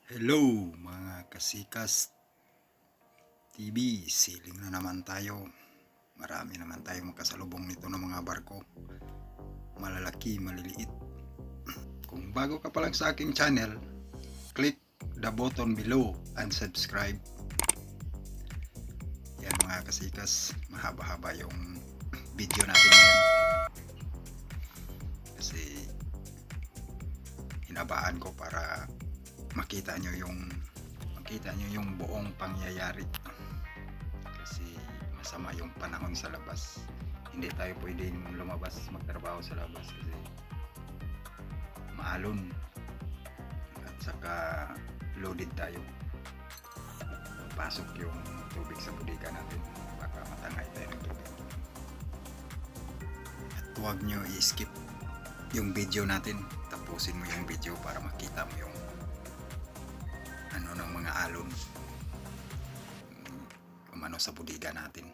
Hello mga kasikas TV, siling na naman tayo. Marami naman tayong makasalubong nito ng mga barko. Malalaki, maliliit. Kung bago ka pa lang sa aking channel, click the button below and subscribe. Yan mga kasikas, mahaba-haba yung video natin ngayon. Kasi hinabaan ko para makita nyo yung buong pangyayari. Kasi masama yung panahon sa labas, hindi tayo pwedeng lumabas magtrabaho sa labas kasi maalon at saka loaded tayo. Pasok yung tubig sa bodega natin, baka matangay tayo ng tubig. At huwag nyo i-skip yung video natin, tapusin mo yung video para makita mo yung ano ng mga alon umano sa bodega natin,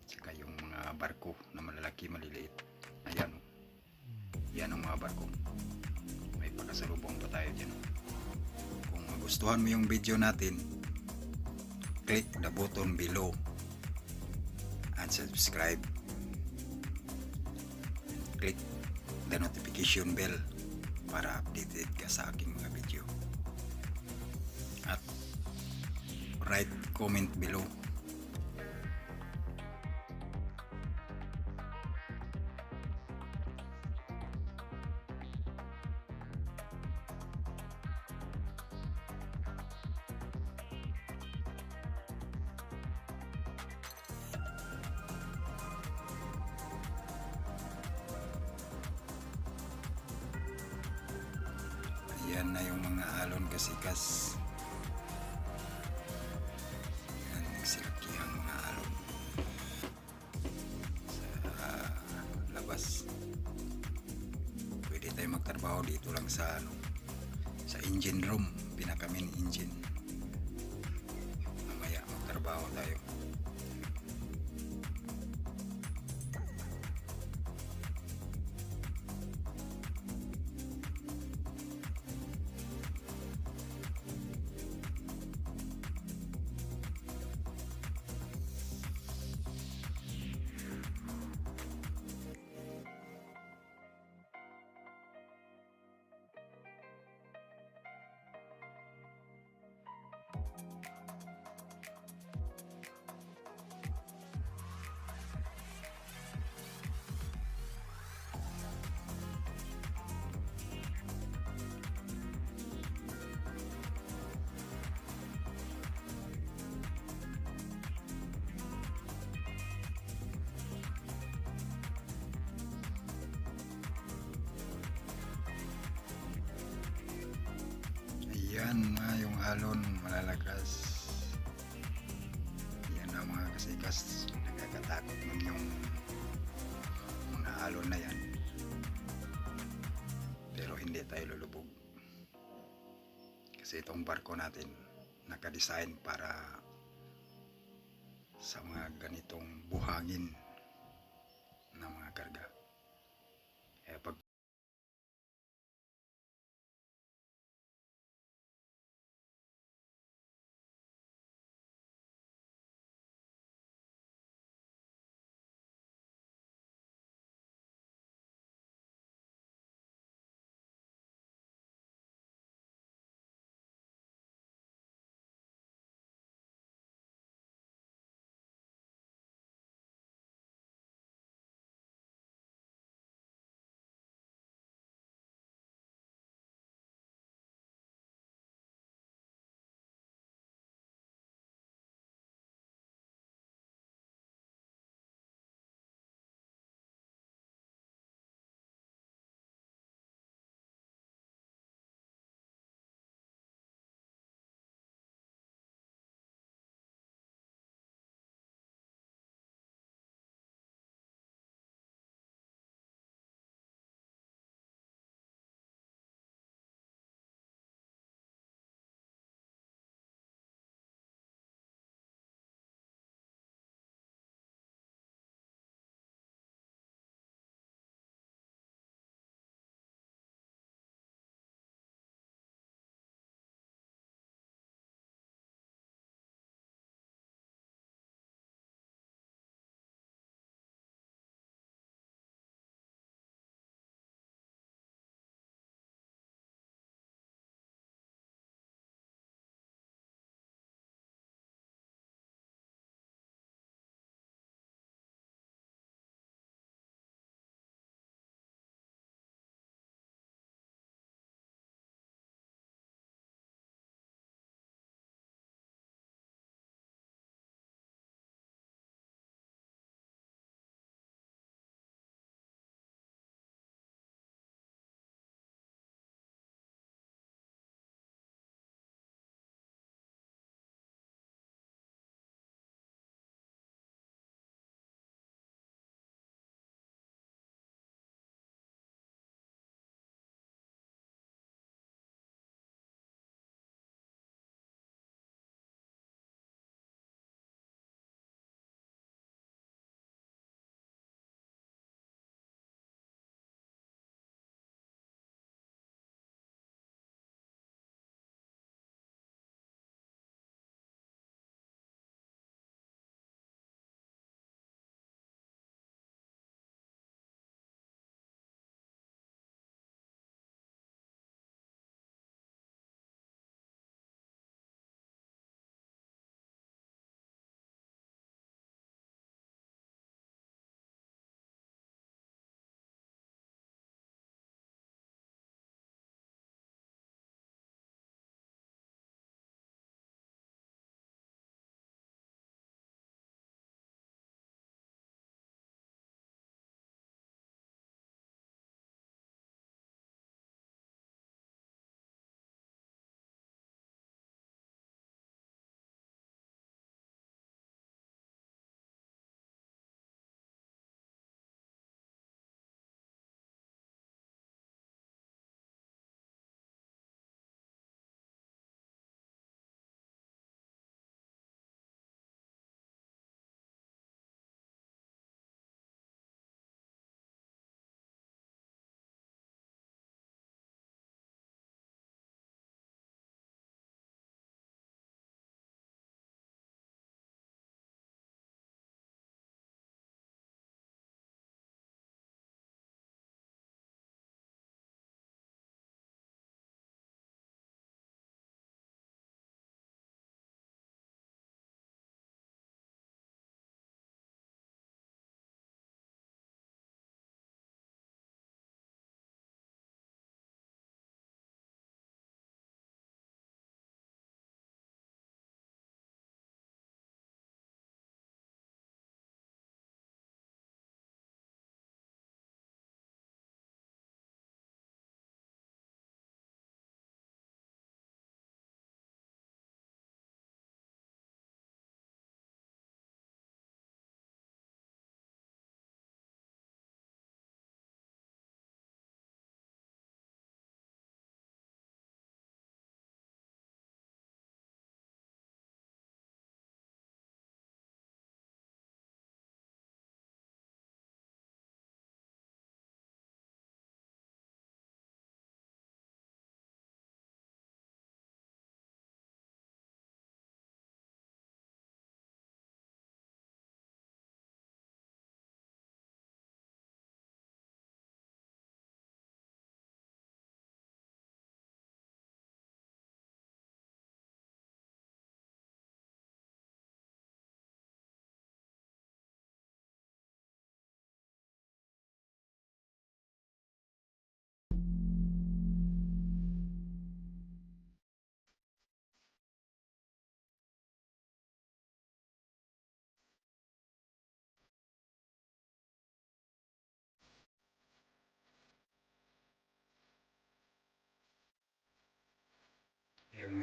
saka yung mga barko na malalaki maliliit. Ayan, yan ang mga barko, may pagkasalubong pa tayo dyan. Kung magustuhan mo yung video natin, click the button below and subscribe. Click the notification bell para updated ka sa aking mga video. At write comment below. Yan na yung mga alon kasikas. Yan yung silakihang mga alon sa labas. Pwede tayo magtrabaho dito lang sa sa engine room, pinaka main engine. Mamaya magtrabaho tayo. Yan na yung alon malalakas. Yan na mga kasikas, nakakatakot nun yung mga alon na yan, pero hindi tayo lulubog kasi itong barko natin nakadesign para sa mga ganitong buhangin na mga karga. Kaya pag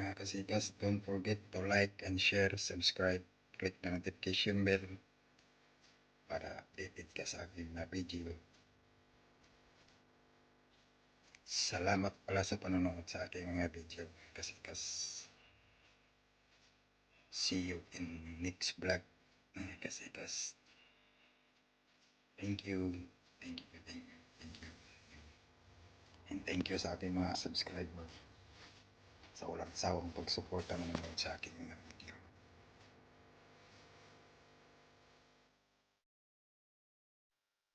mga kasikas, don't forget to like and share, subscribe, click the notification bell para updated ka sa aking mga video. Salamat pala sa panonood sa aking mga video kasikas. See you in next vlog kasikas. Thank you. Thank you. Thank you. Thank you. And thank you sa ating mga subscriber sa walang sawang pagsuporta nanonood sa aking mga